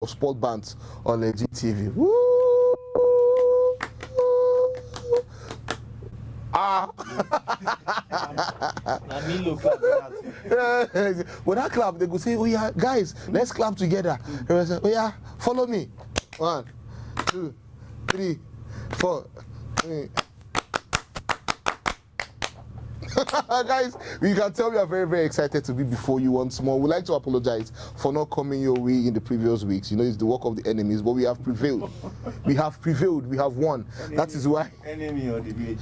of Sports Bants on Legit TV. Woo! Ah! When I clap, they go say, "Oh yeah, guys, let's clap together." They say, "Oh yeah, follow me." 1, 2, 3, 4. Guys, you can tell we are very, very excited to be before you once more. We'd like to apologize for not coming your way in the previous weeks. You know, it's the work of the enemies, but we have prevailed. We have prevailed. We have won. Enemy, that is why. Enemy or the village?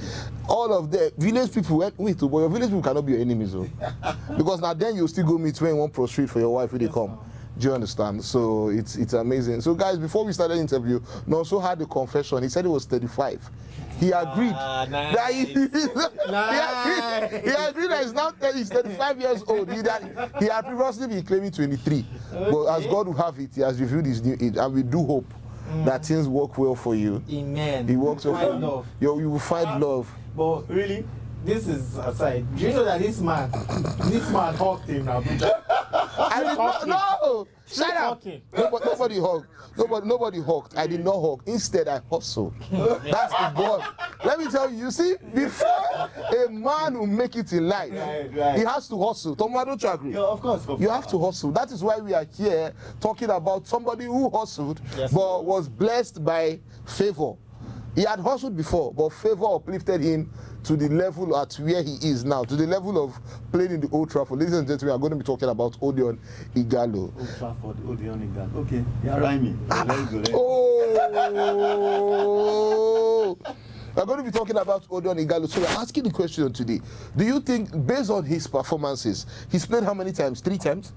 All of the village people, wait, but your village people cannot be your enemies, though. Because now then you'll still go meet when you want prostrate for your wife when they come. Do you understand? So it's amazing. So guys, before we started the interview, Nonso had a confession. He said he was 35. He agreed. That he agreed that he's 35 years old. He had previously been claiming 23. But as God will have it, he has revealed his new age. And we do hope that things work well for you. Amen. He works well for you. You will find love. But really, this is aside. Do you know that this man hugged him now? I did not. No, shut up. Nobody hugged. Nobody hugged. I did not hug. Instead, I hustled. That's the God. Let me tell you. You see, before a man will make it in life, he has to hustle. Tomo, don't you agree? Yeah, of course. You have to hustle. That is why we are here talking about somebody who hustled, but was blessed by favor. He had hustled before, but favor uplifted him to the level at where he is now, to the level of playing in the Old Trafford. Ladies and gentlemen, we are going to be talking about Odion Ighalo. Old Trafford, Odion Ighalo. Okay, you're rhyming. Oh! We're going to be talking about Odion Ighalo. So we're asking the question today. Do you think, based on his performances, he's played how many times? 3 times?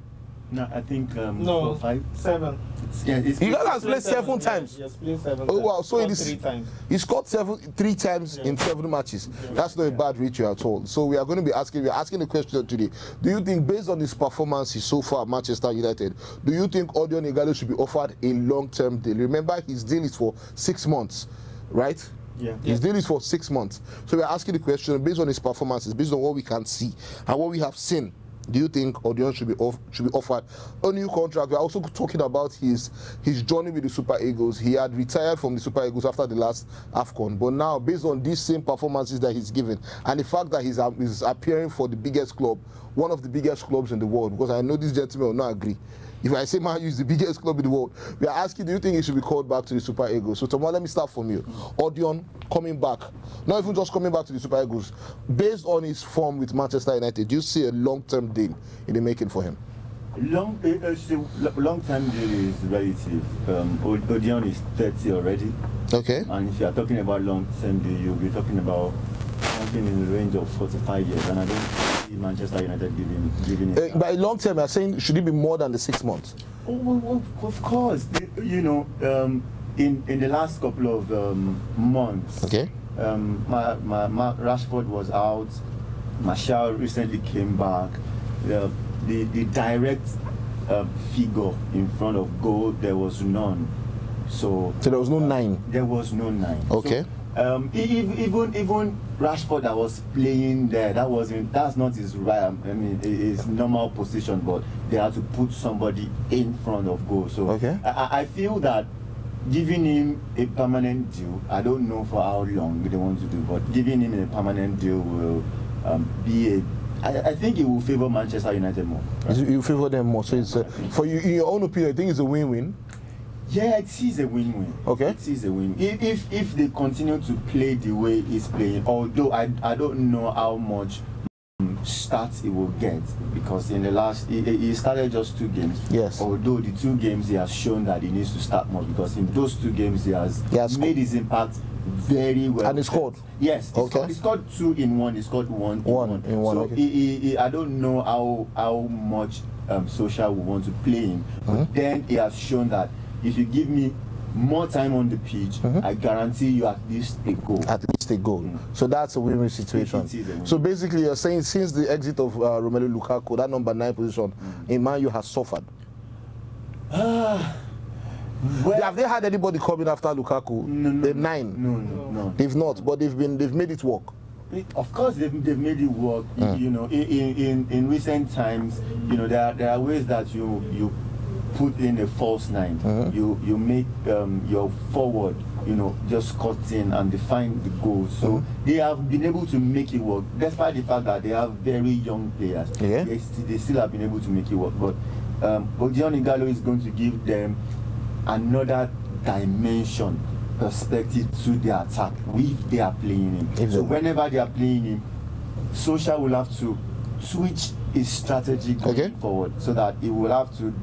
No, I think no, 4, 5, 7. Yeah, Ighalo has played 7 times. Yes, played 7 oh wow! So it is 3 times. He scored 3 times in 7 matches. That's not a bad ratio at all. So we are going to be asking. We are asking the question today. Do you think, based on his performances so far at Manchester United, do you think Odion Ighalo should be offered a long-term deal? Remember, his deal is for 6 months, right? Yeah. His deal is for 6 months. So we are asking the question based on his performances, based on what we can see and what we have seen. Do you think Odion should be offered a new contract? We're also talking about his journey with the Super Eagles. He had retired from the Super Eagles after the last AFCON, but now, based on these same performances that he's given and the fact that he's appearing for the biggest club, one of the biggest clubs in the world, because I know this gentleman will not agree. If I say Man U is the biggest club in the world, we are asking, do you think he should be called back to the Super Eagles? So, Tomo, let me start from you. Odion coming back, not even just coming back to the Super Eagles, based on his form with Manchester United, do you see a long-term deal in the making for him? Long-term deal is relative. Odion is 30 already. Okay. And if you are talking about long-term deal, you'll be talking about something in the range of 45 years. And I don't see Manchester United giving it. By long term, I'm saying, should it be more than the 6 months? Oh, well, of course. You know, in the last couple of months, okay, Rashford was out. Martial recently came back. The direct figure in front of goal, there was none. So there was no 9. There was no 9. Okay. So, even Rashford that was playing there, that's not his right. I mean, his normal position, but they had to put somebody in front of goal. So okay. I feel that giving him a permanent deal, I don't know for how long they want to do, but giving him a permanent deal will be I think it will favor Manchester United more. Right? You favor them more. So it's for you, in your own opinion, I think it's a win-win. Yeah, it is a win-win. Okay. It is a win. If they continue to play the way he's playing, although I don't know how much starts he will get, because in the last he started just 2 games. Yes. Although the 2 games he has shown that he needs to start more, because in those 2 games he has made his impact very well. And he scored. Yes. He scored 2 in 1. He scored 1 in 1. So okay. I don't know how much Social will want to play him, but then he has shown that if you give me more time on the pitch, I guarantee you at least a goal. At least a goal. So that's a win-win situation. So basically, you're saying since the exit of Romelu Lukaku, that number 9 position in Man U has suffered. Well, have they had anybody coming after Lukaku? No. The 9? No. They've not, but they've made it work. Of course, they've made it work. You know, in recent times, you know, there are ways that you put in a false nine. You make your forward, just cut in and define the goals. So they have been able to make it work, despite the fact that they have very young players. Yeah. They still have been able to make it work. But Ighalo is going to give them another dimension, perspective to their attack if they are playing him. So whenever they are playing him, Solskjaer will have to switch his strategy going forward, so that he will have to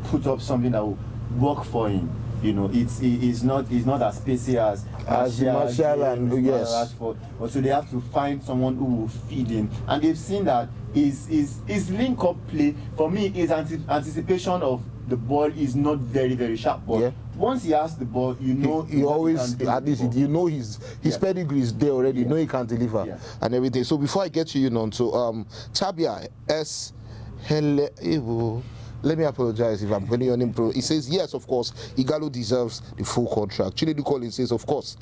put up something that will work for him. It's not as spacey as Martial and Rashford. So they have to find someone who will feed him, and they've seen that his link-up play, for me, his anticipation of the ball is not very, very sharp. But once he has the ball, he always, at least his pedigree is there already. You know he can deliver and everything. So before I get to Tabia S. Let me apologize if I'm putting your name. He says, yes, of course, Ighalo deserves the full contract. Chinedu Collins says, of course,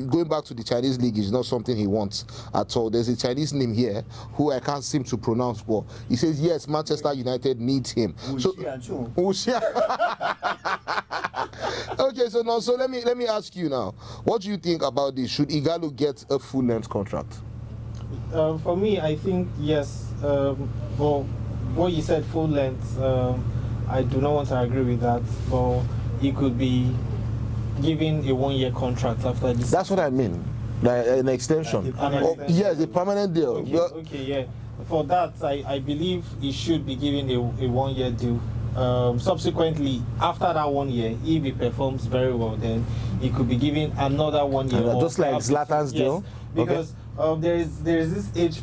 going back to the Chinese league is not something he wants at all. There's a Chinese name here who I can't seem to pronounce, but he says, yes, Manchester United needs him. Okay, so let me ask you now, what do you think about this? Should Ighalo get a full-length contract? For me, I think yes. Well, what you said, full length, I do not want to agree with that. But he could be given a 1-year contract after this. That's what I mean, like an extension. Yes, a permanent deal. Okay, yeah. For that, I believe he should be given a 1-year deal. Subsequently, after that 1 year, if he performs very well, then he could be given another 1 year. Just like Zlatan's deal? Because there is this age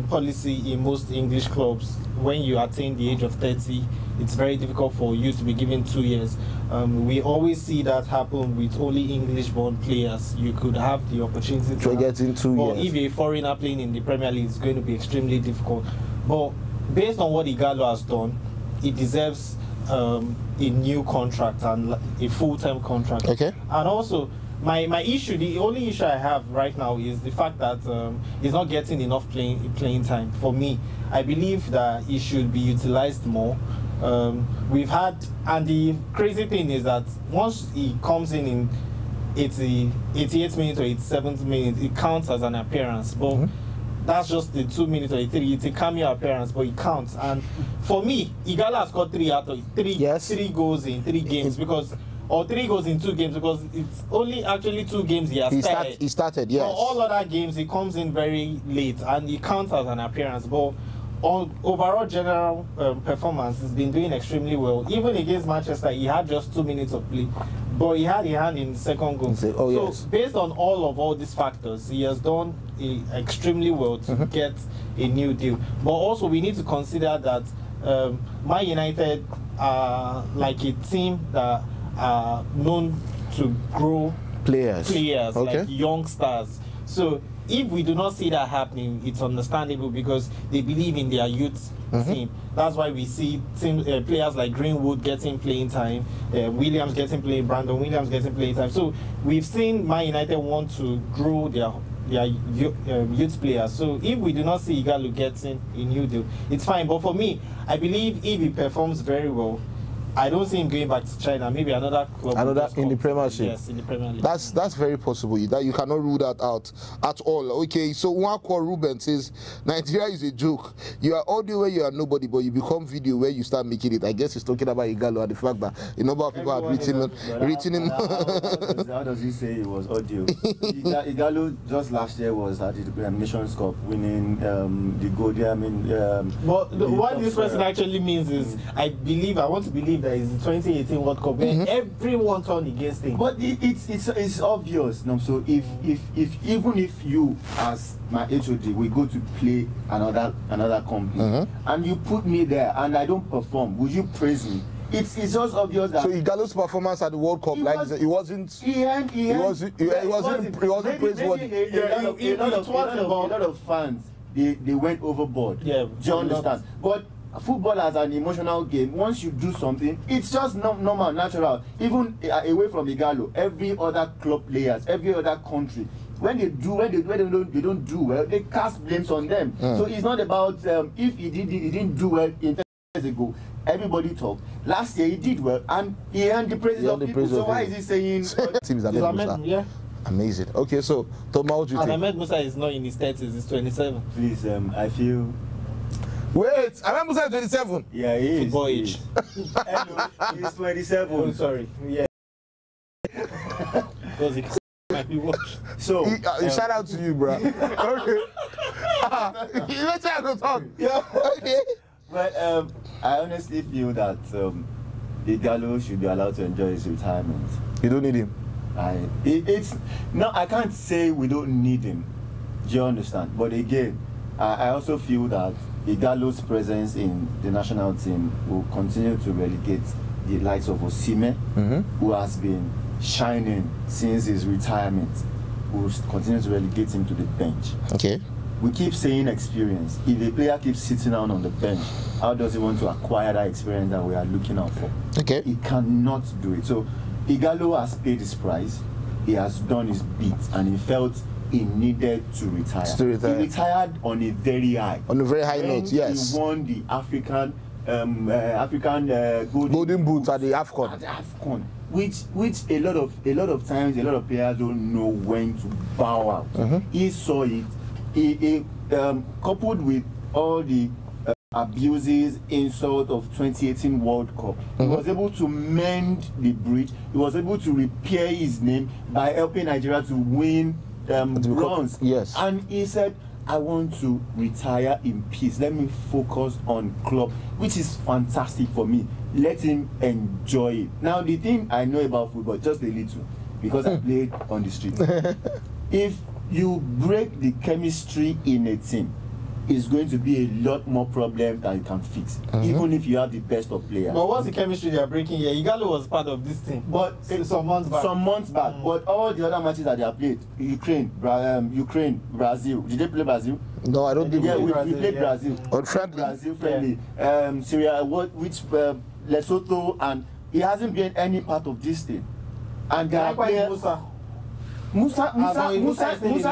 policy in most English clubs. When you attain the age of 30, it's very difficult for you to be given 2 years. We always see that happen with only English-born players. You could have the opportunity to get in 2 years. But if a foreigner playing in the Premier League, it's going to be extremely difficult. But based on what Ighalo has done, he deserves a new contract and a full-time contract. Okay. And also, my issue, the only issue I have right now is the fact that he's not getting enough playing time. For me, I believe that he should be utilized more. We've had, and the crazy thing is that once he comes in 88th minute or 87th minute, it counts as an appearance. But that's just the 2 minutes or 3. It's a cameo appearance, but it counts. And for me, Ighalo has got 3 out of 3 goals in 3 games or 3 goals in 2 games, because it's only actually 2 games he has started. He started, yes. For all other games, he comes in very late, and he counts as an appearance. But on overall general performance, he's been doing extremely well. Even against Manchester, he had just 2 minutes of play, but he had a hand in the second goal. So based on all these factors, he has done extremely well to get a new deal. But also, we need to consider that Man United are like a team that are known to grow players like young stars. So if we do not see that happening, it's understandable, because they believe in their youth team. That's why we see players like Greenwood getting playing time, Williams getting playing, Brandon Williams getting playing time. So we've seen Man United want to grow their youth players. So if we do not see Ighalo getting a new deal, it's fine. But for me, I believe if he performs very well, I don't see him going back to China. Maybe another club. In the Premiership. Yes, in the Premier League. That's very possible. That you cannot rule that out at all. Okay, so Nwako Ruben says Nigeria is a joke. You are audio where you are nobody, but you become video where you start making it. I guess he's talking about Ighalo and the fact that a number of people had written him. How does he say it was audio? Ighalo just last year was at the Nations Cup winning the gold. But what this person actually means is, I want to believe that is the 2018 World Cup where everyone turned against him. But it's obvious. No? So if even if you as my HOD we go to play another company and you put me there and I don't perform, would you praise me? It's just obvious that. So Ighalo's performance at the World Cup, he wasn't praiseworthy. A lot of fans they went overboard. Yeah, do you understand? But football as an emotional game, once you do something, it's just normal, natural. Even away from Ighalo, every other club players, every other country, when they don't do well, they cast blames on them. So it's not about if he didn't do well in 10 years ago. everybody talked. Last year he did well, and he earned the praises of people. So why is he saying? Team is Ahmed Musa. Yeah. Amazing. Okay, so Thomas, what do you think? Ahmed Musa is not in his 30s, he's 27. Please, I feel. Wait, Ahmed Musa is 27. Yeah, he is. Football age. Hello, he's 27. Oh, sorry. Yeah. Because he might be watched. So, shout out to you, bro. Okay. You let to talk. Yeah. Okay. But I honestly feel that Ighalo should be allowed to enjoy his retirement. You don't need him. It's no, I can't say we don't need him. Do you understand? But again, I also feel that Ighalo's presence in the national team will continue to relegate the likes of Osimhen, who has been shining since his retirement. Will continue to relegate him to the bench. Okay. We keep saying experience. If a player keeps sitting down on the bench, how does he want to acquire that experience that we are looking out for? Okay. He cannot do it. So Ighalo has paid his price. He has done his bit, and he felt he needed to retire. He retired on a very high. On a very high note, yes. He won the African Golden Boot at the AFCON. At the AFCON, which a lot of times a lot of players don't know when to bow out. He saw it. He coupled with all the abuses, insult of 2018 World Cup, he was able to mend the breach. He was able to repair his name by helping Nigeria to win bronze. Yes. And he said, I want to retire in peace. Let me focus on club, which is fantastic for me. Let him enjoy it. Now, the thing I know about football, just a little, because I played on the street. If you break the chemistry in a team, it's going to be a lot more problem that you can fix, even if you have the best of players. But what's the chemistry they are breaking here? Ighalo was part of this team, but some months back. But all the other matches that they have played, Ukraine, Brazil. Did they play Brazil? No, I don't think. Yeah, we played Brazil. On friendly. Brazil friendly. Syria, Lesotho, and he hasn't been any part of this team. And they are players. Musa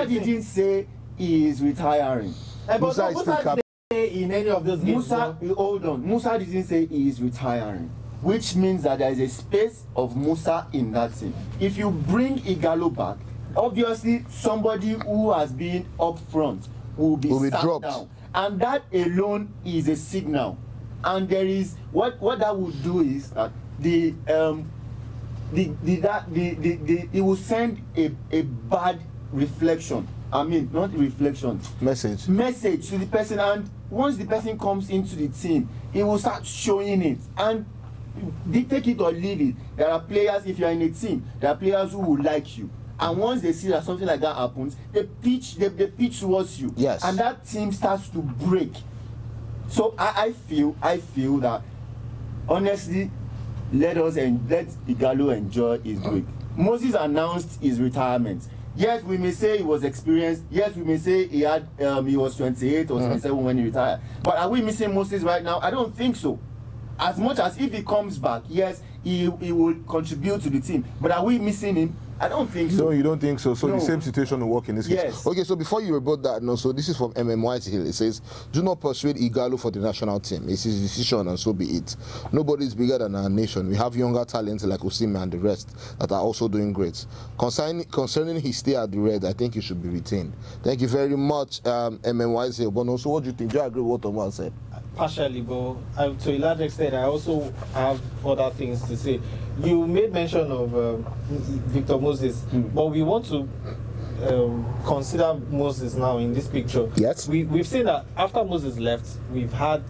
didn't say he is retiring. Musa is still captain in any of those games. Hold on. Musa didn't say he is retiring, which means that there is a space of Musa in that team. If you bring Ighalo back, obviously somebody who has been up front will be dropped down, and that alone is a signal. And there is what that would do is that it will send a bad reflection. I mean, not reflection. Message to the person, and once the person comes into the team, he will start showing it. And they take it or leave it. There are players, if you are in a team, there are players who will like you. And once they see that something like that happens, they pitch towards you. Yes. And that team starts to break. So I feel that, honestly, let Ighalo enjoy his break. Moses announced his retirement. Yes, we may say he was experienced. Yes, we may say he was 28 or 27 when he retired. But are we missing Moses right now? I don't think so. As much as if he comes back, yes, he will contribute to the team. But are we missing him? I don't think so. No, you don't think so. So no. The same situation will work in this case. Yes. Okay, so before you rebut that, no, so this is from MMY Hill. It says, do not persuade Ighalo for the national team. It's his decision and so be it. Nobody is bigger than our nation. We have younger talents like Osimhen and the rest that are also doing great. Concerning his stay at the Red, I think he should be retained. Thank you very much, MMY Hill. But also, what do you think? Do you agree with what Thomas said? Partially, but to a large extent, I also have other things to say. You made mention of Victor Moses, but we want to consider Moses now in this picture. Yes. We've seen that after Moses left, we've had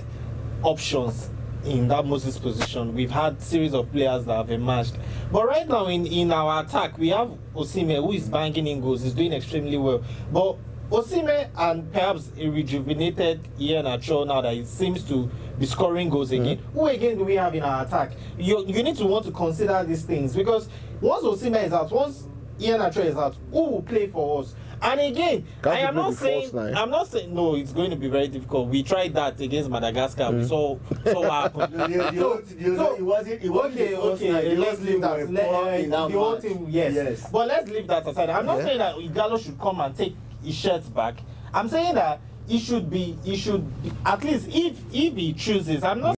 options in that Moses position. We've had series of players that have emerged. But right now in our attack, we have Osimhen, who is banging in goals. He's doing extremely well. But Osimhen and perhaps a rejuvenated Ighalo now that it seems to be scoring goals again. Who again do we have in our attack? You need to want to consider these things, because once Osimhen is out, once Ighalo is out, who will play for us? And again, I'm not saying no, it's going to be very difficult. We tried that against Madagascar. We saw what happened. Okay, let's leave that. The whole team, yes. But let's leave that aside. I'm not saying that Ighalo should come and take his shirt back. I'm saying that he should at least if he chooses. I'm not